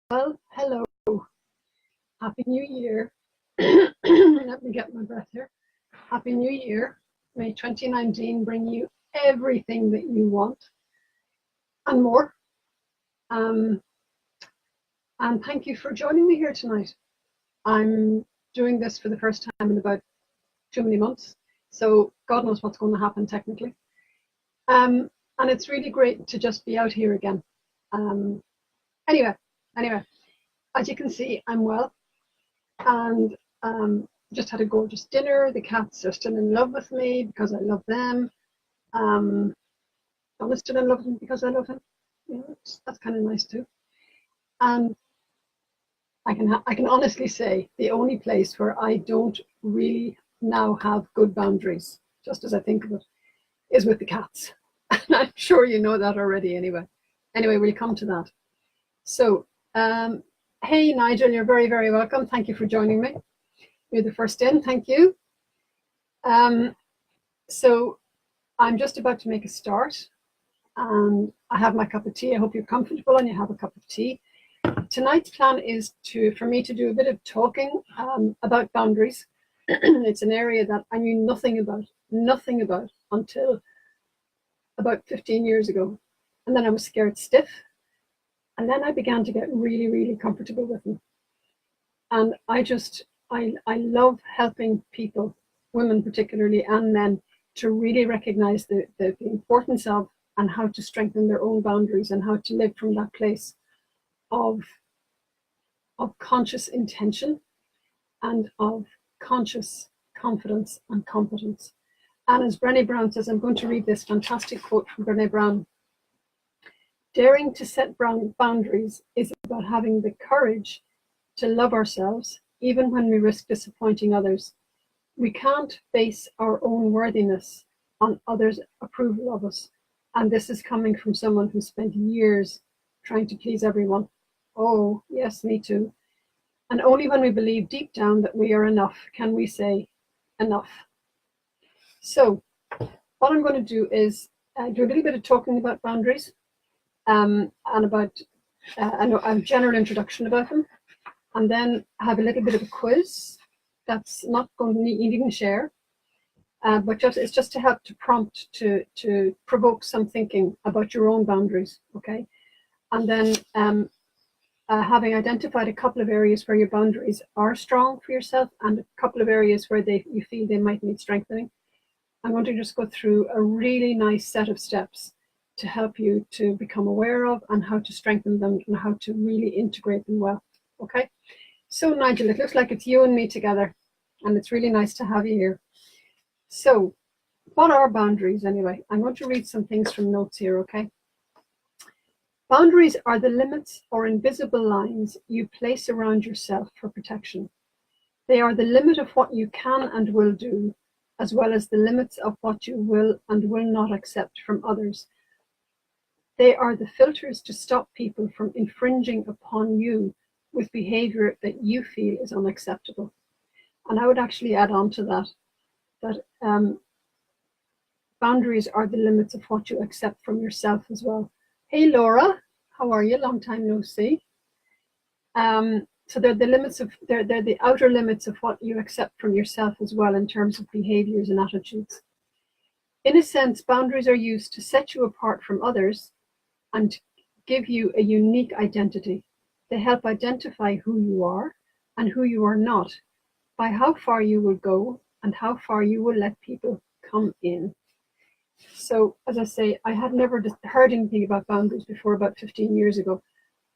Well, hello. Happy New Year. Let me get my breath here. Happy New Year. May 2019 bring you everything that you want and more. And thank you for joining me here tonight. I'm doing this for the first time in about too many months, so God knows what's going to happen technically. And it's really great to just be out here again. Anyway, as you can see, I'm well, and just had a gorgeous dinner. The cats are still in love with me because I love them. Donna is still in love with me because I love him. You know, that's kind of nice too. And I can honestly say the only place where I don't really now have good boundaries, just as I think of it, is with the cats. And I'm sure you know that already anyway. Anyway, we'll come to that. So, hey Nigel, you're very, very welcome. Thank you for joining me. You're the first in, thank you. So I'm just about to make a start, and I have my cup of tea. I hope you're comfortable and you have a cup of tea. Tonight's plan is for me to do a bit of talking about boundaries. It's an area that I knew nothing about until about 15 years ago. And then I was scared stiff. And then I began to get really, really comfortable with them. And I love helping people, women particularly, and men, to really recognize the importance of and how to strengthen their own boundaries and how to live from that place of conscious intention and of conscious confidence and competence. And as Brené Brown says, I'm going to read this fantastic quote from Brené Brown. Daring to set boundaries is about having the courage to love ourselves, even when we risk disappointing others. We can't base our own worthiness on others' approval of us. And this is coming from someone who spent years trying to please everyone. Oh, yes, me too. And only when we believe deep down that we are enough can we say enough. So what I'm going to do is do a little bit of talking about boundaries. And about a general introduction about them, and then have a little bit of a quiz that's not going to need even share, but it's just to help to prompt to provoke some thinking about your own boundaries, okay? And then having identified a couple of areas where your boundaries are strong for yourself and a couple of areas where you feel they might need strengthening, I'm going to just go through a really nice set of steps to help you to become aware of and how to strengthen them and how to really integrate them well. Okay, so Nigel, it looks like it's you and me together, and it's really nice to have you here. So what are boundaries anyway? I'm going to read some things from notes here, okay? Boundaries are the limits or invisible lines you place around yourself for protection. They are the limit of what you can and will do, as well as the limits of what you will and will not accept from others. They are the filters to stop people from infringing upon you with behavior that you feel is unacceptable. And I would actually add on to that boundaries are the limits of what you accept from yourself as well. Hey Laura, how are you? Long time no see. So they're the outer limits of what you accept from yourself as well in terms of behaviors and attitudes. In a sense, boundaries are used to set you apart from others and give you a unique identity. They help identify who you are and who you are not by how far you will go and how far you will let people come in. So, as I say, I had never heard anything about boundaries before about 15 years ago.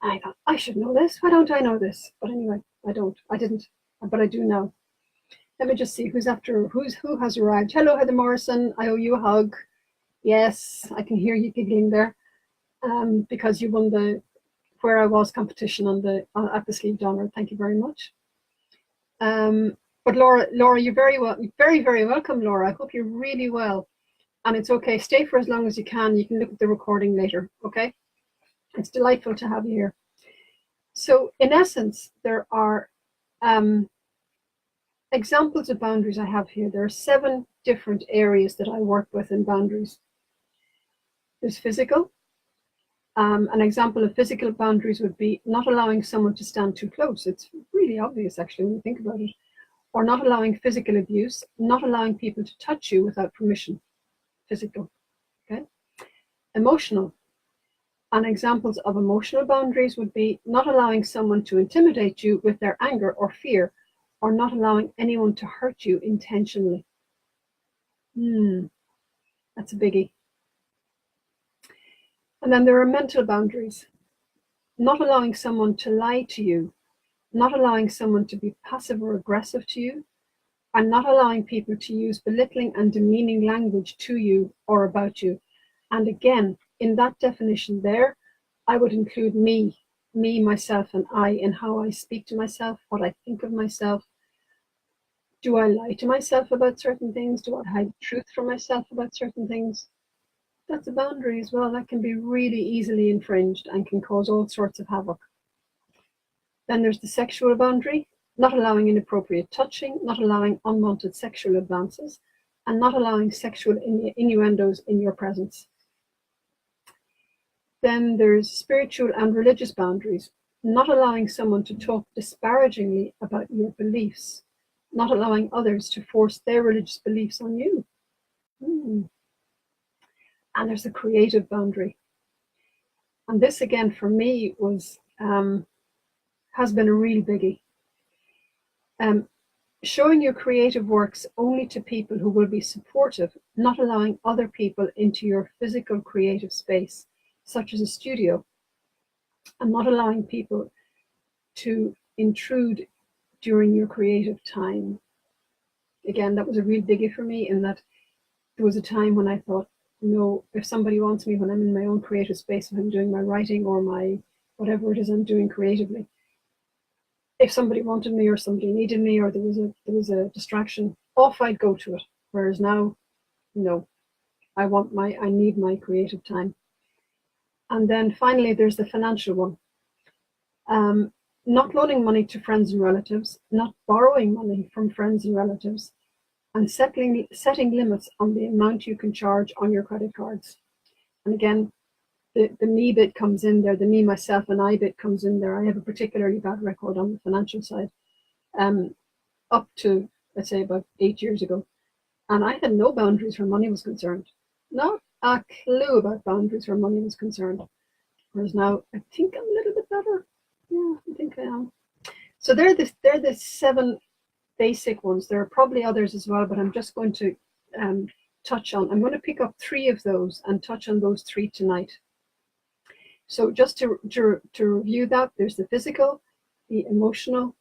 I thought, I should know this. Why don't I know this? But anyway, I didn't, but I do now. Let me just see who has arrived. Hello, Heather Morrison. I owe you a hug. Yes, I can hear you giggling there. Because you won the Where I Was competition at the Sleeve Donor. Thank you very much. But Laura, you're very, very welcome, Laura. I hope you're really well. And it's okay. Stay for as long as you can. You can look at the recording later. Okay. It's delightful to have you here. So in essence, there are examples of boundaries I have here. There are 7 different areas that I work with in boundaries. There's physical, An example of physical boundaries would be not allowing someone to stand too close. It's really obvious, actually, when you think about it. Or not allowing physical abuse, not allowing people to touch you without permission. Physical. Okay. Emotional. And examples of emotional boundaries would be not allowing someone to intimidate you with their anger or fear, or not allowing anyone to hurt you intentionally. That's a biggie. And then there are mental boundaries. Not allowing someone to lie to you, not allowing someone to be passive or aggressive to you, and not allowing people to use belittling and demeaning language to you or about you. And again, in that definition there, I would include me, myself, and I in how I speak to myself, what I think of myself. Do I lie to myself about certain things? Do I hide the truth from myself about certain things? That's a boundary as well. That can be really easily infringed and can cause all sorts of havoc. Then there's the sexual boundary, not allowing inappropriate touching, not allowing unwanted sexual advances, and not allowing sexual innuendos in your presence. Then there's spiritual and religious boundaries, not allowing someone to talk disparagingly about your beliefs, not allowing others to force their religious beliefs on you. And there's a creative boundary. And this again for me was has been a real biggie. Showing your creative works only to people who will be supportive, not allowing other people into your physical creative space, such as a studio, and not allowing people to intrude during your creative time. Again, that was a real biggie for me, in that there was a time when I thought, no, if somebody wants me when I'm in my own creative space, if I'm doing my writing or my whatever it is I'm doing creatively, if somebody wanted me or somebody needed me or there was a distraction, off I'd go to it. Whereas now, no, I need my creative time. And then finally, there's the financial one. Not loaning money to friends and relatives, not borrowing money from friends and relatives, and setting limits on the amount you can charge on your credit cards. And again, the me bit comes in there, the me, myself, and I bit comes in there. I have a particularly bad record on the financial side, up to, let's say, about 8 years ago. And I had no boundaries where money was concerned. Not a clue about boundaries where money was concerned. Whereas now, I think I'm a little bit better. Yeah, I think I am. So they're the 7 basic ones. There are probably others as well, but I'm just going to I'm going to pick up 3 of those and touch on those 3 tonight. So just to review that, there's the physical, the emotional,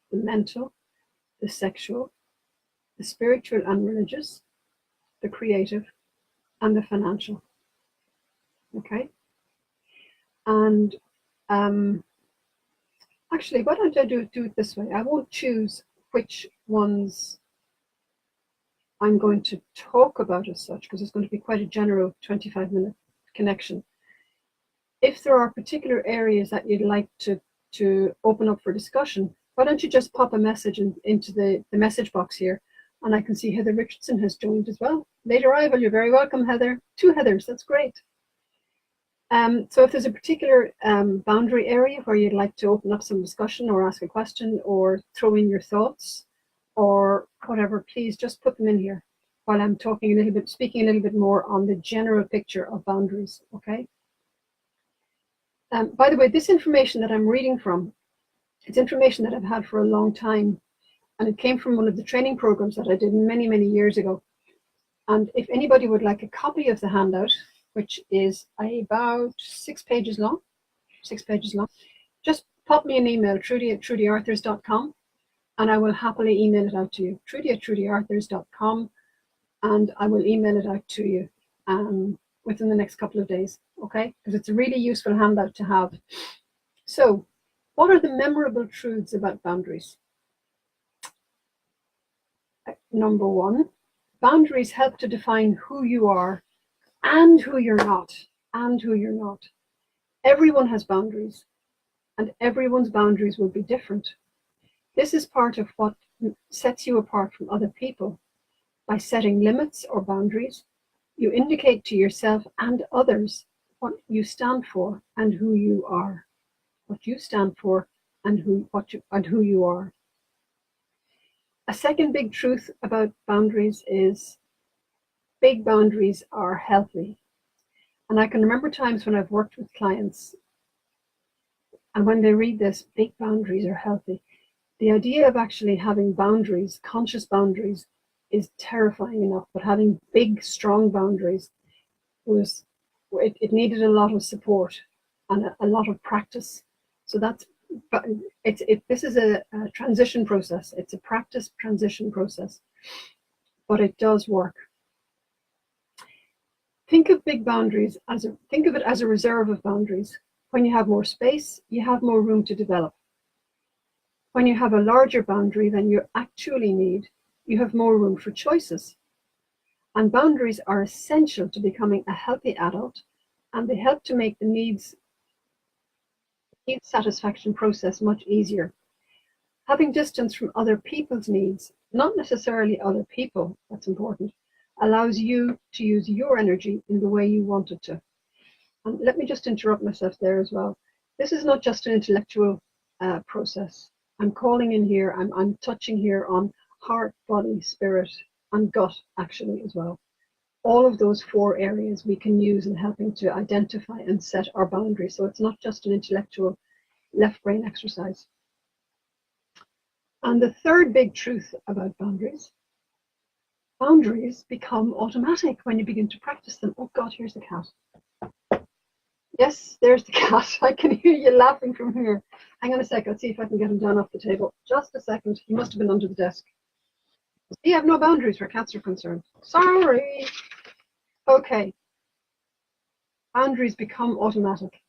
the mental, the sexual, the spiritual and religious, the creative, and the financial. Okay? And actually, why don't I do it this way? I won't choose which ones I'm going to talk about as such, because it's going to be quite a general 25-minute connection. If there are particular areas that you'd like to open up for discussion, why don't you just pop a message into the message box here, and I can see Heather Richardson has joined as well. Late arrival, you're very welcome, Heather. 2 Heathers, that's great. So if there's a particular boundary area where you'd like to open up some discussion or ask a question or throw in your thoughts or whatever, please just put them in here while I'm speaking a little bit more on the general picture of boundaries, okay? By the way, this information that I'm reading from, it's information that I've had for a long time, and it came from one of the training programs that I did many, many years ago. And if anybody would like a copy of the handout, which is about 6 pages long, just pop me an email, trudy@trudyarthurs.com, and I will happily email it out to you. trudy@trudyarthurs.com, and I will email it out to you within the next couple of days, okay? Because it's a really useful handout to have. So, what are the memorable truths about boundaries? Number 1, boundaries help to define who you are and who you're not, Everyone has boundaries, and everyone's boundaries will be different. This is part of what sets you apart from other people. By setting limits or boundaries, you indicate to yourself and others what you stand for and who you are. What you stand for and who you are. A second big truth about boundaries is big boundaries are healthy. And I can remember times when I've worked with clients and when they read this, big boundaries are healthy. The idea of actually having boundaries, conscious boundaries, is terrifying enough, but having big, strong boundaries it needed a lot of support and a lot of practice. So this is a transition process. It's a practice transition process, but it does work. Think of big boundaries think of it as a reserve of boundaries. When you have more space, you have more room to develop. When you have a larger boundary than you actually need, you have more room for choices. And boundaries are essential to becoming a healthy adult, and they help to make the needs satisfaction process much easier. Having distance from other people's needs, not necessarily other people, that's important, allows you to use your energy in the way you want it to. And let me just interrupt myself there as well. This is not just an intellectual process. I'm calling in here, I'm touching here on heart, body, spirit, and gut actually as well. All of those 4 areas we can use in helping to identify and set our boundaries. So it's not just an intellectual left brain exercise. And the third big truth about boundaries become automatic when you begin to practice them. Oh God, here's the cat. Yes, there's the cat. I can hear you laughing from here. Hang on a sec, I'll see if I can get him down off the table. Just a second, he must have been under the desk. You have no boundaries where cats are concerned. Sorry. Okay. Boundaries become automatic.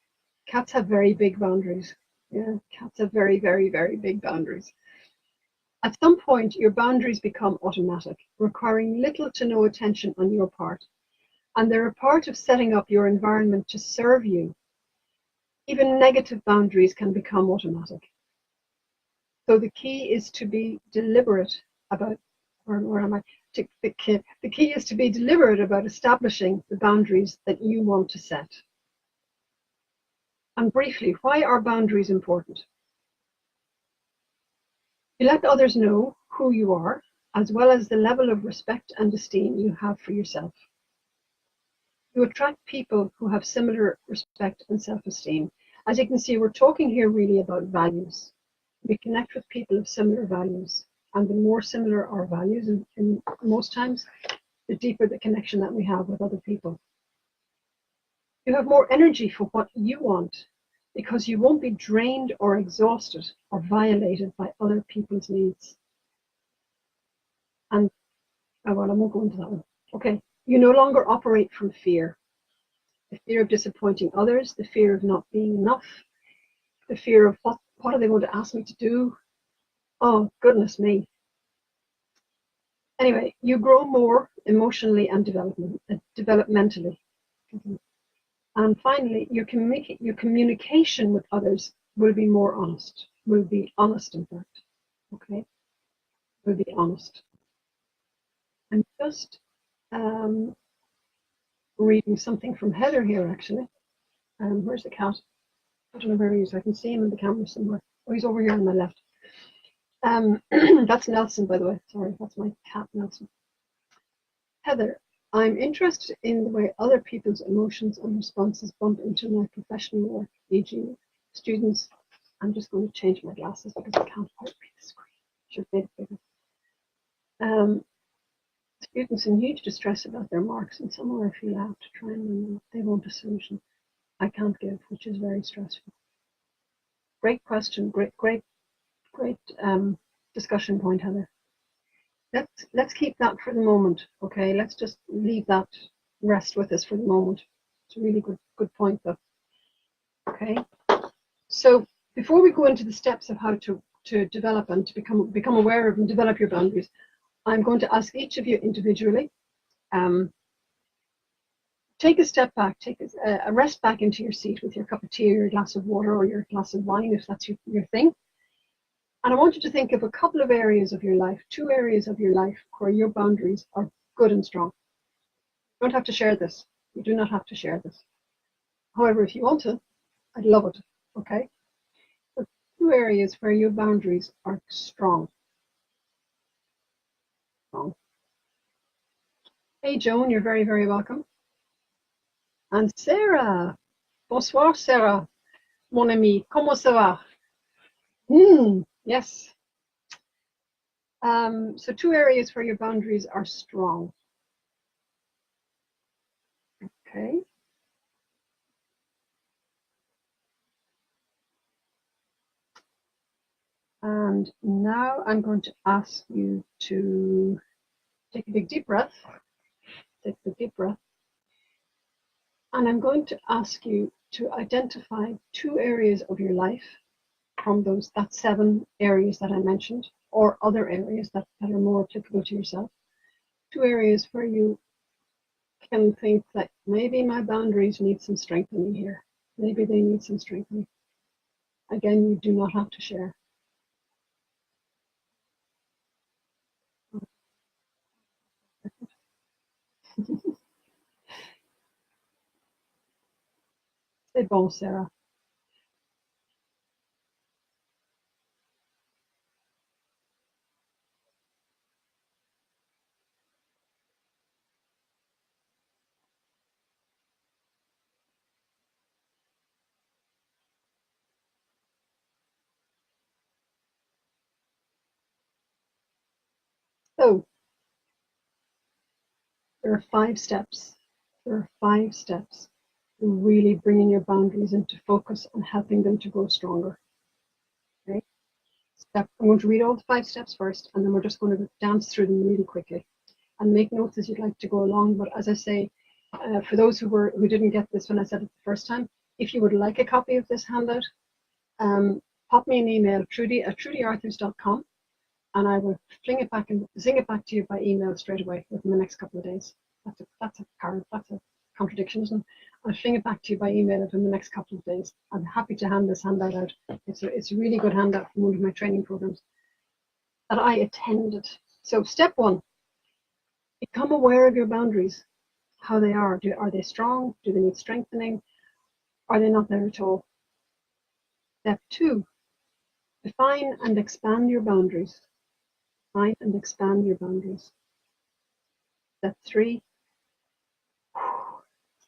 Cats have very big boundaries. Yeah, cats have very, very, very big boundaries. At some point, your boundaries become automatic, requiring little to no attention on your part. And they're a part of setting up your environment to serve you. Even negative boundaries can become automatic. So the key is to be deliberate about, where am I? The key is to be deliberate about establishing the boundaries that you want to set. And briefly, why are boundaries important? You let others know who you are, as well as the level of respect and esteem you have for yourself. You attract people who have similar respect and self-esteem. As you can see, we're talking here really about values. We connect with people of similar values, and the more similar our values, and most times, the deeper the connection that we have with other people. You have more energy for what you want, because you won't be drained or exhausted or violated by other people's needs. And, well, I won't go into that one. Okay, you no longer operate from fear. The fear of disappointing others, the fear of not being enough, the fear of what are they going to ask me to do? Oh, goodness me. Anyway, you grow more emotionally and developmentally. And finally, your communication with others will be more honest, in fact. Okay, will be honest. I'm just reading something from Heather here, actually. Where's the cat? I don't know where he is. I can see him in the camera somewhere. Oh, he's over here on my left. That's Nelson, by the way. Sorry, that's my cat, Nelson. Heather, I'm interested in the way other people's emotions and responses bump into my professional work, e.g. students. I'm just going to change my glasses because I can't quite read the screen. Should make it bigger. Students in huge distress about their marks, and somehow I feel I have to try and learn them. They want a solution I can't give, which is very stressful. Great question. Great discussion point, Heather. Let's keep that for the moment, okay? Let's just leave that rest with us for the moment. It's a really good point, though. Okay. So before we go into the steps of how to develop and to become aware of and develop your boundaries, I'm going to ask each of you individually. Take a step back, take a rest back into your seat with your cup of tea or your glass of water or your glass of wine, if that's your thing. And I want you to think of a couple of areas of your life, 2 areas of your life where your boundaries are good and strong. You don't have to share this. You do not have to share this. However, if you want to, I'd love it. Okay. So 2 areas where your boundaries are strong. Hey, Joan, you're very, very welcome. And Sarah. Bonsoir, Sarah. Mon ami. Comment ça va? Yes. So 2 areas where your boundaries are strong. Okay. And now I'm going to ask you to take a big deep breath. Take a deep breath. And I'm going to ask you to identify 2 areas of your life from that 7 areas that I mentioned, or other areas that are more applicable to yourself. 2 areas where you can think that maybe my boundaries need some strengthening here. Maybe they need some strengthening. Again, you do not have to share. C'est bon, Sarah. So, there are 5 steps. There are 5 steps to really bringing your boundaries into focus and helping them to grow stronger. Okay? I'm going to read all the 5 steps first, and then we're just going to dance through them really quickly. And make notes as you'd like to go along. But as I say, for those who didn't get this when I said it the first time, if you would like a copy of this handout, pop me an email, Trudy@trudyarthurs.com, and I will fling it back and zing it back to you by email straight away within the next couple of days. That's a contradiction, isn't it? I'll fling it back to you by email within the next couple of days. I'm happy to hand this handout out. It's a really good handout from one of my training programs that I attended. So step 1, become aware of your boundaries, how they are. Are they strong? Do they need strengthening? Are they not there at all? Step 2, define and expand your boundaries. Define and expand your boundaries. Step 3,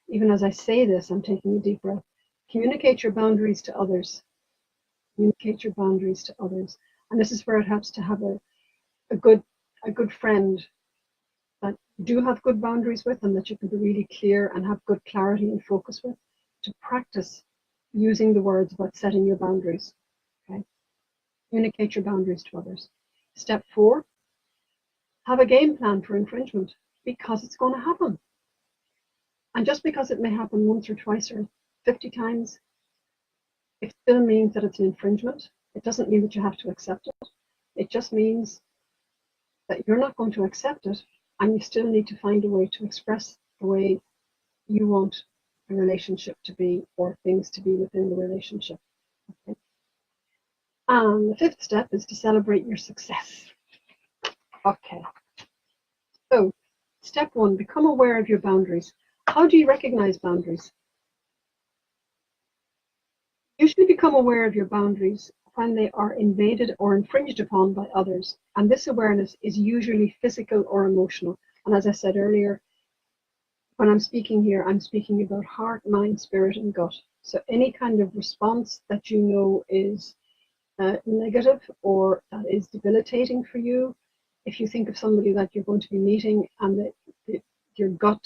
even as I say this, I'm taking a deep breath. Communicate your boundaries to others. Communicate your boundaries to others. And this is where it helps to have a good friend that you do have good boundaries with, and that you can be really clear and have good clarity and focus with, to practice using the words about setting your boundaries. Okay? Communicate your boundaries to others. Step 4, have a game plan for infringement, because it's going to happen. And just because it may happen once or twice or 50 times, it still means that it's an infringement. It doesn't mean that you have to accept it. It just means that you're not going to accept it, and you still need to find a way to express the way you want a relationship to be, or things to be within the relationship. Okay? And the 5th step is to celebrate your success. Okay. So, step 1, become aware of your boundaries. How do you recognize boundaries? Usually become aware of your boundaries when they are invaded or infringed upon by others. And this awareness is usually physical or emotional. And as I said earlier, when I'm speaking here, I'm speaking about heart, mind, spirit, and gut. So any kind of response that you know is negative or that is debilitating for you, if you think of somebody that you're going to be meeting and your gut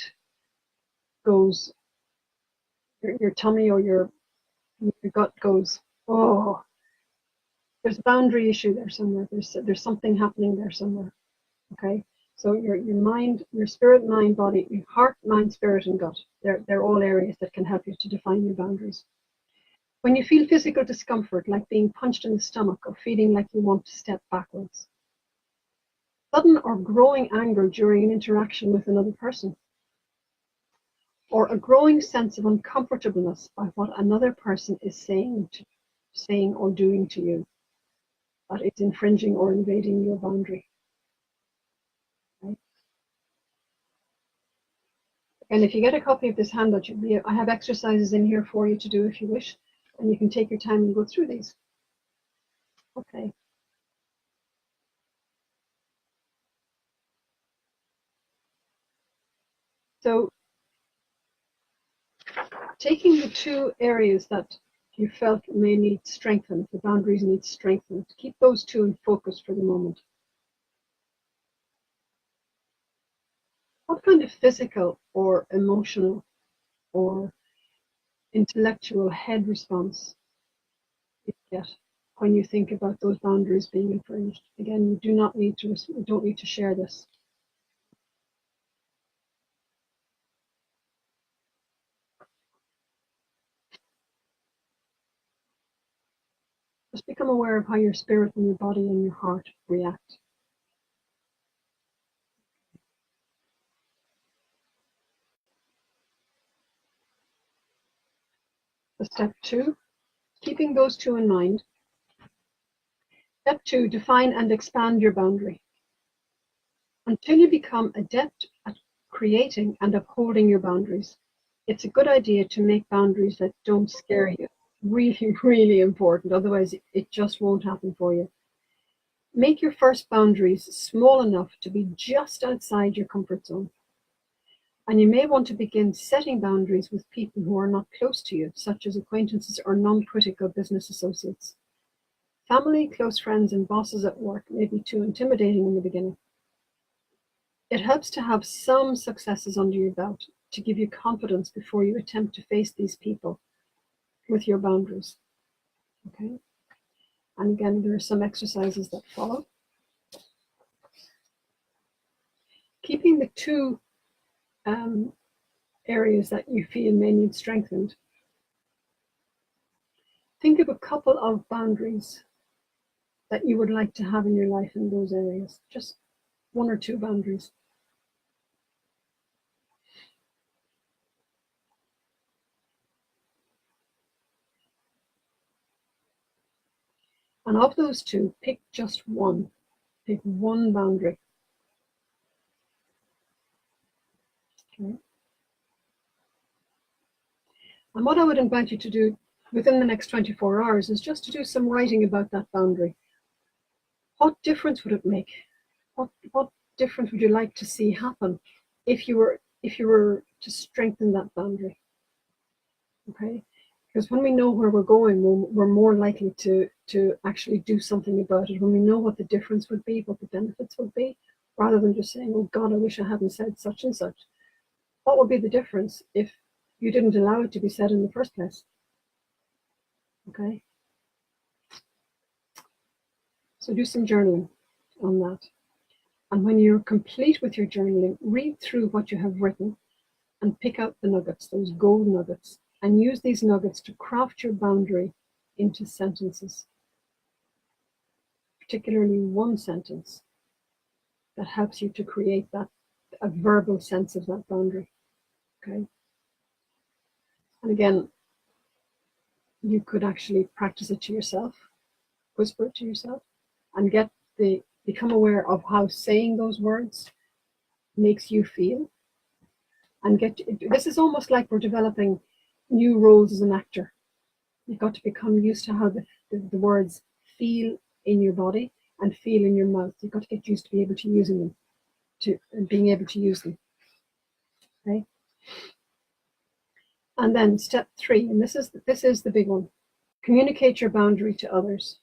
goes, your tummy or your gut goes, oh, there's a boundary issue there somewhere. There's something happening there somewhere. Okay, so your mind, your spirit, mind, body, your heart, mind, spirit, and gut. They're all areas that can help you to define your boundaries. When you feel physical discomfort, like being punched in the stomach or feeling like you want to step backwards. Sudden or growing anger during an interaction with another person. Or a growing sense of uncomfortableness by what another person is saying or doing to you that is infringing or invading your boundary. Okay. And if you get a copy of this handout, I have exercises in here for you to do if you wish, and you can take your time and go through these. Okay. So taking the two areas that you felt may need strengthened, the boundaries need strengthened, keep those two in focus for the moment. What kind of physical or emotional or intellectual head response you get when you think about those boundaries being infringed? Again, you don't need to share this. Just become aware of how your spirit and your body and your heart react. So step 2, keeping those two in mind. Step 2, define and expand your boundary. Until you become adept at creating and upholding your boundaries, it's a good idea to make boundaries that don't scare you. Really, really important. Otherwise, it just won't happen for you. Make your first boundaries small enough to be just outside your comfort zone. And you may want to begin setting boundaries with people who are not close to you, such as acquaintances or non-critical business associates. Family, close friends, and bosses at work may be too intimidating in the beginning. It helps to have some successes under your belt to give you confidence before you attempt to face these people with your boundaries. Okay? And again, there are some exercises that follow. Keeping the two areas that you feel may need strengthened. Think of a couple of boundaries that you would like to have in your life in those areas. Just one or two boundaries. And of those two, pick just one. Pick one boundary. Okay. And what I would invite you to do within the next 24 hours is just to do some writing about that boundary. What difference would it make? What difference would you like to see happen if you were to strengthen that boundary? Okay, because when we know where we're going, we're more likely to actually do something about it. When we know what the difference would be, what the benefits would be, rather than just saying, "Oh God, I wish I hadn't said such and such." What would be the difference if you didn't allow it to be said in the first place? Okay. So do some journaling on that. And when you're complete with your journaling, read through what you have written and pick out the nuggets, those gold nuggets, and use these nuggets to craft your boundary into sentences, particularly one sentence that helps you to create a verbal sense of that boundary. Okay. And again, you could actually practice it to yourself, whisper it to yourself, and become aware of how saying those words makes you feel. And this is almost like we're developing new roles as an actor. You've got to become used to how the words feel in your body and feel in your mouth. You've got to get used to be able to using them, and being able to use them. Okay. And then step 3, and this is the big one. Communicate your boundary to others.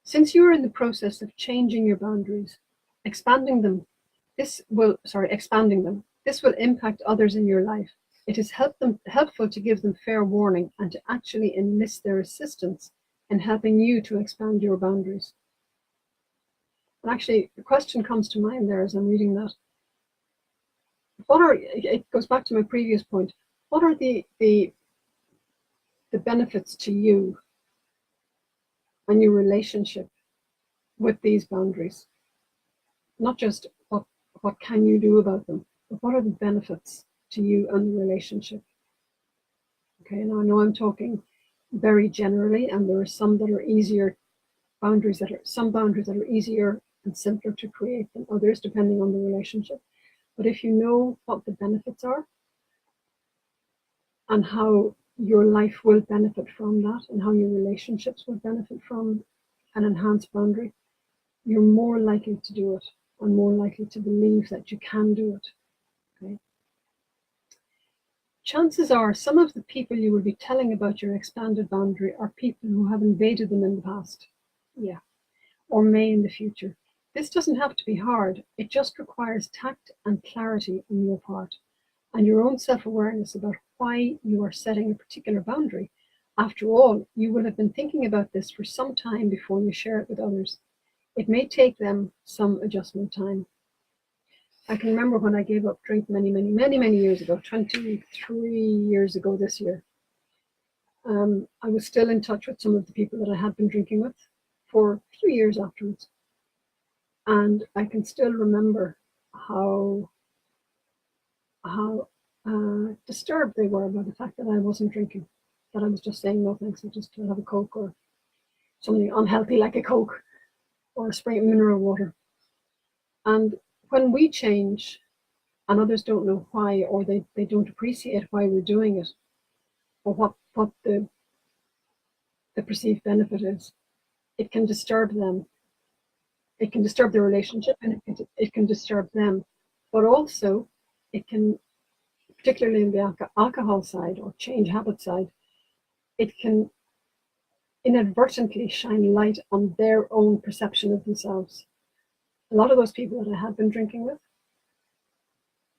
Since you are in the process of changing your boundaries, expanding them, this will impact others in your life. It is helpful to give them fair warning and to actually enlist their assistance in helping you to expand your boundaries. And actually, the question comes to mind there as I'm reading that. It goes back to my previous point. What are the benefits to you and your relationship with these boundaries? Not just what can you do about them, but what are the benefits to you and the relationship? Okay, now I know I'm talking very generally, and there are some that are easier boundaries that are easier and simpler to create than others, depending on the relationship. But if you know what the benefits are, and how your life will benefit from that, and how your relationships will benefit from an enhanced boundary, you're more likely to do it and more likely to believe that you can do it. Okay. Chances are some of the people you will be telling about your expanded boundary are people who have invaded them in the past. Yeah. Or may in the future. This doesn't have to be hard. It just requires tact and clarity on your part and your own self-awareness about why you are setting a particular boundary. After all, you will have been thinking about this for some time before you share it with others. It may take them some adjustment time. I can remember when I gave up drink many years ago, 23 years ago this year. I was still in touch with some of the people that I had been drinking with for a few years afterwards. And I can still remember how disturbed they were by the fact that I wasn't drinking, that I was just saying no thanks, I just have a Coke or something unhealthy like a Coke or a spray of mineral water. And when we change and others don't know why, or they don't appreciate why we're doing it, or what the perceived benefit is, it can disturb them. It can disturb their relationship, and it can disturb them. But also, it can, particularly in the alcohol side or change habit side, it can inadvertently shine light on their own perception of themselves. A lot of those people that I had been drinking with,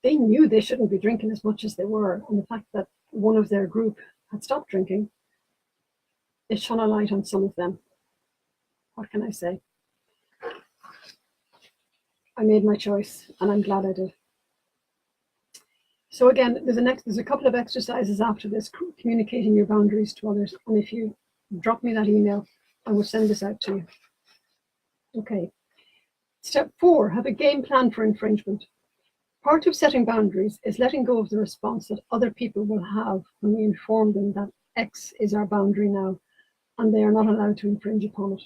they knew they shouldn't be drinking as much as they were. And the fact that one of their group had stopped drinking, it shone a light on some of them. What can I say? I made my choice, and I'm glad I did. So again, there's a couple of exercises after this, communicating your boundaries to others. And if you drop me that email, I will send this out to you. Okay. Step 4, have a game plan for infringement. Part of setting boundaries is letting go of the response that other people will have when we inform them that X is our boundary now, and they are not allowed to infringe upon it.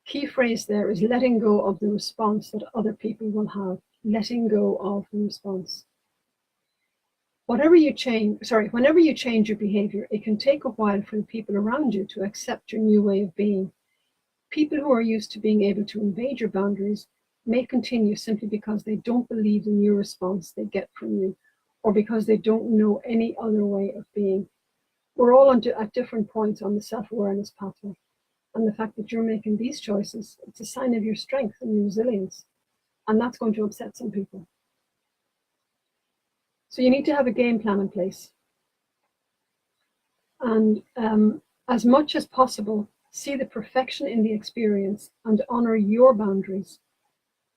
Key phrase there is letting go of the response that other people will have. Letting go of the response. Whenever you change your behavior, it can take a while for the people around you to accept your new way of being. People who are used to being able to invade your boundaries may continue simply because they don't believe the new response they get from you, or because they don't know any other way of being. We're all at different points on the self-awareness pathway. And the fact that you're making these choices, it's a sign of your strength and your resilience. And that's going to upset some people. So you need to have a game plan in place. And as much as possible, see the perfection in the experience and honor your boundaries.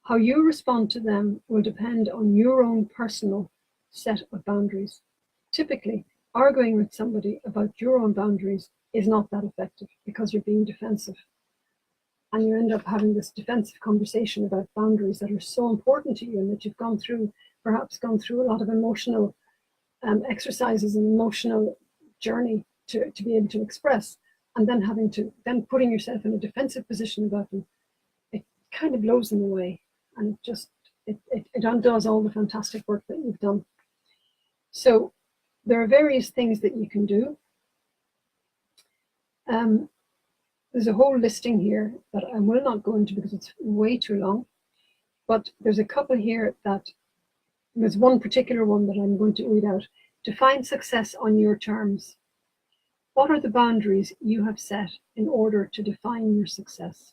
How you respond to them will depend on your own personal set of boundaries. Typically, arguing with somebody about your own boundaries is not that effective because you're being defensive. And you end up having this defensive conversation about boundaries that are so important to you and that you've perhaps gone through a lot of emotional exercises and emotional journey to be able to express, and then putting yourself in a defensive position about them, it kind of blows them away, and it undoes all the fantastic work that you've done. So there are various things that you can do. There's a whole listing here that I will not go into because it's way too long, but there's a couple here that there's one particular one that I'm going to read out. Define success on your terms. What are the boundaries you have set in order to define your success?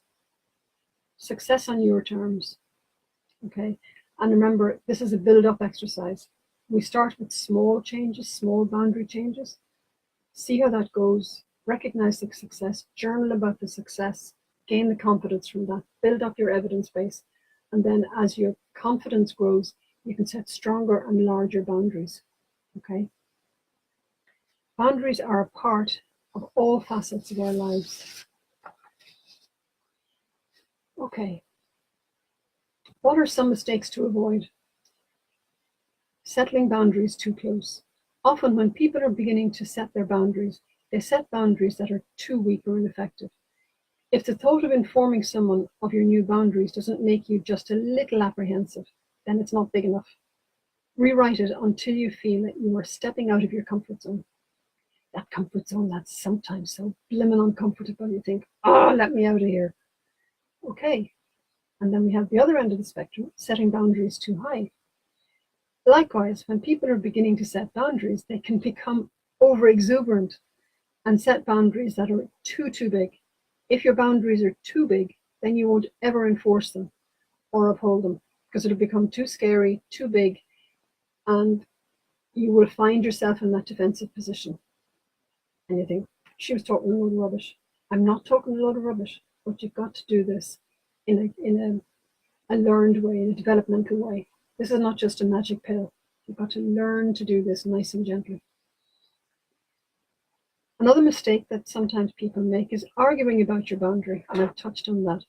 Success on your terms. Okay. And remember, this is a build-up exercise. We start with small changes, small boundary changes. See how that goes. Recognize the success. Journal about the success. Gain the confidence from that. Build up your evidence base. And then as your confidence grows, you can set stronger and larger boundaries. Okay? Boundaries are a part of all facets of our lives. Okay. What are some mistakes to avoid? Settling boundaries too close. Often when people are beginning to set their boundaries, they set boundaries that are too weak or ineffective. If the thought of informing someone of your new boundaries doesn't make you just a little apprehensive, then it's not big enough. Rewrite it until you feel that you are stepping out of your comfort zone. That comfort zone that's sometimes so blimmin' uncomfortable. You think, oh, let me out of here. Okay. And then we have the other end of the spectrum, setting boundaries too high. Likewise, when people are beginning to set boundaries, they can become over exuberant and set boundaries that are too big. If your boundaries are too big, then you won't ever enforce them or uphold them because it'll become too scary, too big, and you will find yourself in that defensive position. And you think, she was talking a load of rubbish. I'm not talking a load of rubbish, but you've got to do this in a learned way, in a developmental way. This is not just a magic pill. You've got to learn to do this nice and gently. Another mistake that sometimes people make is arguing about your boundary, and I've touched on that.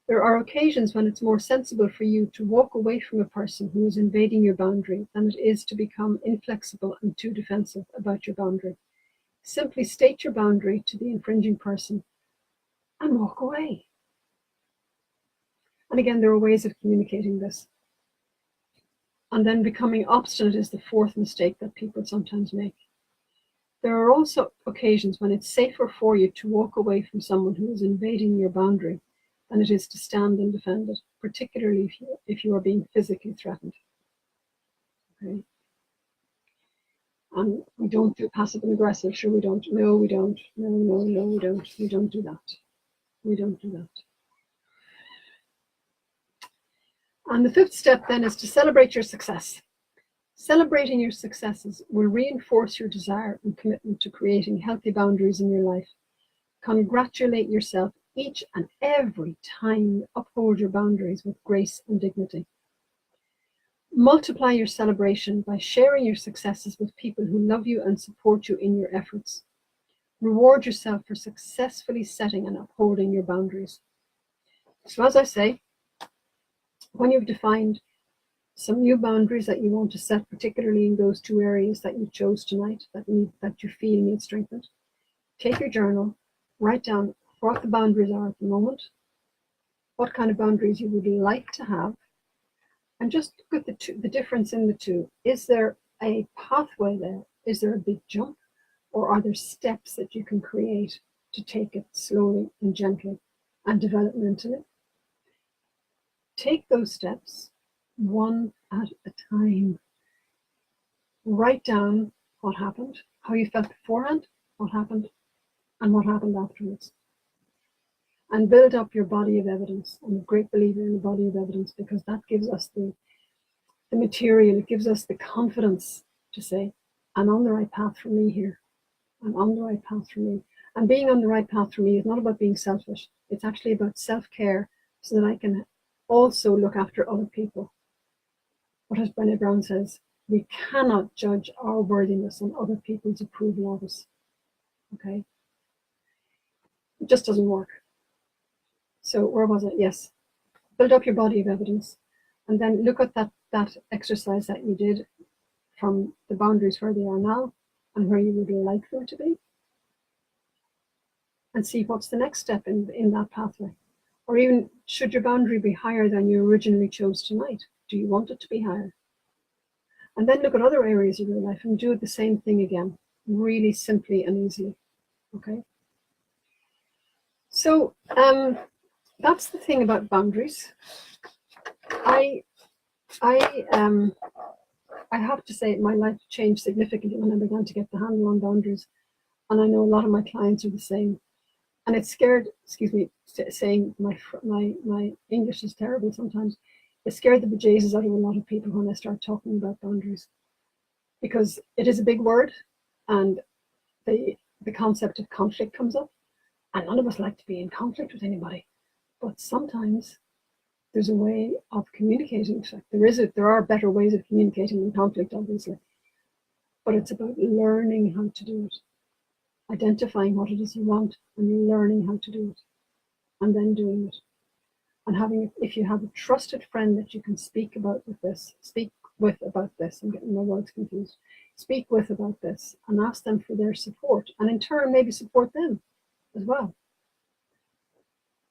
There are occasions when it's more sensible for you to walk away from a person who is invading your boundary than it is to become inflexible and too defensive about your boundary. Simply state your boundary to the infringing person and walk away. And again, there are ways of communicating this. And then becoming obstinate is the fourth mistake that people sometimes make. There are also occasions when it's safer for you to walk away from someone who is invading your boundary than it is to stand and defend it, particularly if you are being physically threatened. Okay. And we don't do passive and aggressive. Sure, we don't. No, we don't. No, we don't. We don't do that. We don't do that. And the fifth step then is to celebrate your success. Celebrating your successes will reinforce your desire and commitment to creating healthy boundaries in your life. Congratulate yourself each and every time you uphold your boundaries with grace and dignity. Multiply your celebration by sharing your successes with people who love you and support you in your efforts. Reward yourself for successfully setting and upholding your boundaries. So as I say, when you've defined some new boundaries that you want to set, particularly in those two areas that you chose tonight that you feel need strengthened, take your journal, write down what the boundaries are at the moment, what kind of boundaries you would like to have, and just look at the difference in the two. Is there a pathway there? Is there a big jump? Or are there steps that you can create to take it slowly and gently and developmentally? Take those steps one at a time. Write down what happened, how you felt beforehand, what happened, and what happened afterwards. And build up your body of evidence. I'm a great believer in the body of evidence because that gives us the material, it gives us the confidence to say, I'm on the right path for me here. I'm on the right path for me. And being on the right path for me is not about being selfish. It's actually about self-care so that I can also look after other people. What as Brené Brown says, we cannot judge our worthiness on other people's approval of us. Okay? It just doesn't work. So where was it? Yes. Build up your body of evidence and then look at that exercise that you did from the boundaries where they are now and where you would like them to be. And see what's the next step in that pathway. Or even, should your boundary be higher than you originally chose tonight? Do you want it to be higher? And then look at other areas of your life and do the same thing again, really simply and easily. Okay? So that's the thing about boundaries. I have to say my life changed significantly when I began to get the handle on boundaries. And I know a lot of my clients are the same. And it scared, excuse me, saying my English is terrible sometimes. It scared the bejesus out of a lot of people when I start talking about boundaries. Because it is a big word and the concept of conflict comes up. And none of us like to be in conflict with anybody. But sometimes there's a way of communicating. In fact, there are better ways of communicating than conflict, obviously. But it's about learning how to do it. Identifying what it is you want and learning how to do it. And then doing it. And if you have a trusted friend that you can speak with about this, I'm getting my words confused. Speak with about this and ask them for their support. And in turn, maybe support them as well.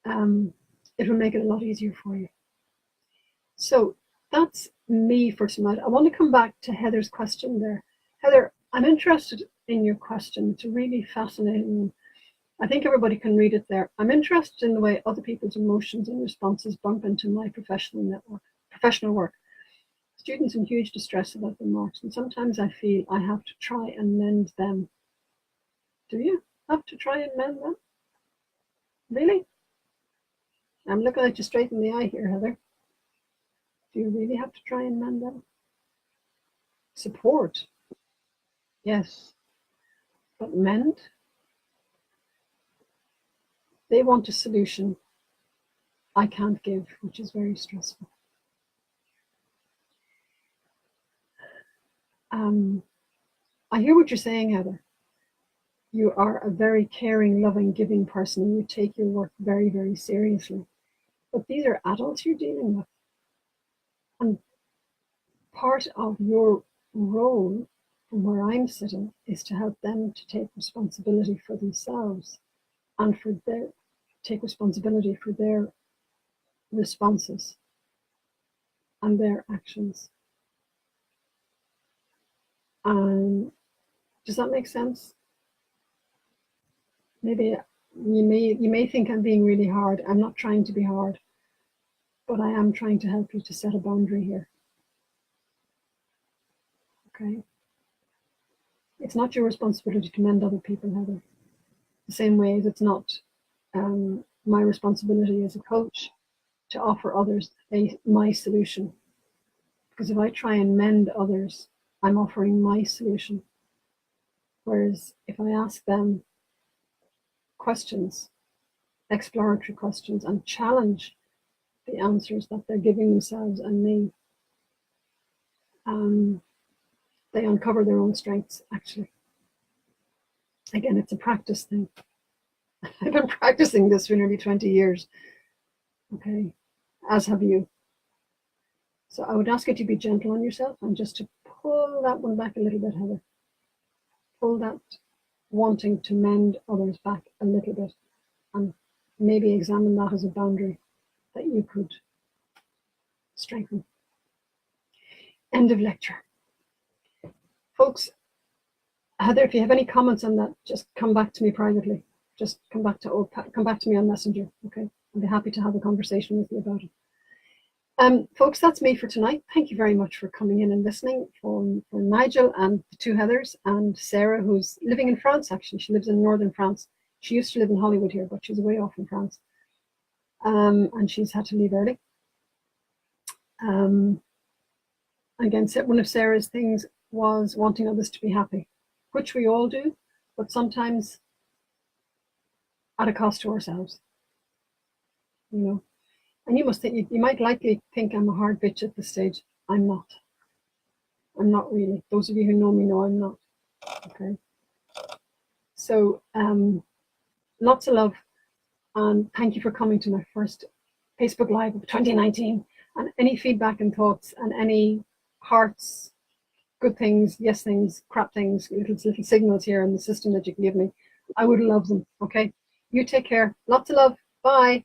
It will make it a lot easier for you. So that's me for tonight. I want to come back to Heather's question there. Heather, I'm interested in your question. It's really fascinating. I think everybody can read it there. I'm interested in the way other people's emotions and responses bump into my professional work. Students in huge distress about their marks, and sometimes I feel I have to try and mend them. Do you have to try and mend them? Really? I'm looking at you straight in the eye here, Heather. Do you really have to try and mend them? Support, yes, but mend? They want a solution I can't give, which is very stressful. I hear what you're saying, Heather. You are a very caring, loving, giving person, and you take your work very, very seriously. But these are adults you're dealing with. And part of your role, from where I'm sitting, is to help them to take responsibility for themselves and take responsibility for their responses and their actions. Does that make sense? Maybe you may think I'm being really hard. I'm not trying to be hard, but I am trying to help you to set a boundary here. Okay? It's not your responsibility to mend other people, Heather. The same way as it's not my responsibility as a coach to offer others my solution. Because if I try and mend others, I'm offering my solution. Whereas if I ask them questions, exploratory questions, and challenge the answers that they're giving themselves and me, they uncover their own strengths, actually. Again, it's a practice thing. I've been practicing this for nearly 20 years, okay, as have you. So I would ask you to be gentle on yourself and just to pull that one back a little bit, Heather. Pull that wanting to mend others back a little bit, and maybe examine that as a boundary that you could strengthen. End of lecture. Folks, Heather, if you have any comments on that, just come back to me privately. Just come back to me on Messenger, okay? I'll be happy to have a conversation with you about it. Folks, that's me for tonight. Thank you very much for coming in and listening. For Nigel and the two Heathers and Sarah, who's living in France, actually. She lives in northern France. She used to live in Hollywood here, but she's way off in France. And she's had to leave early. Again, one of Sarah's things was wanting others to be happy, which we all do, but sometimes at a cost to ourselves, you know. And you must think, you might likely think I'm a hard bitch at this stage. I'm not. I'm not really. Those of you who know me know I'm not. Okay. So lots of love, and thank you for coming to my first Facebook Live of 2019. And any feedback and thoughts and any hearts, good things, yes things, crap things, little signals here in the system that you can give me, I would love them. Okay. You take care. Lots of love. Bye.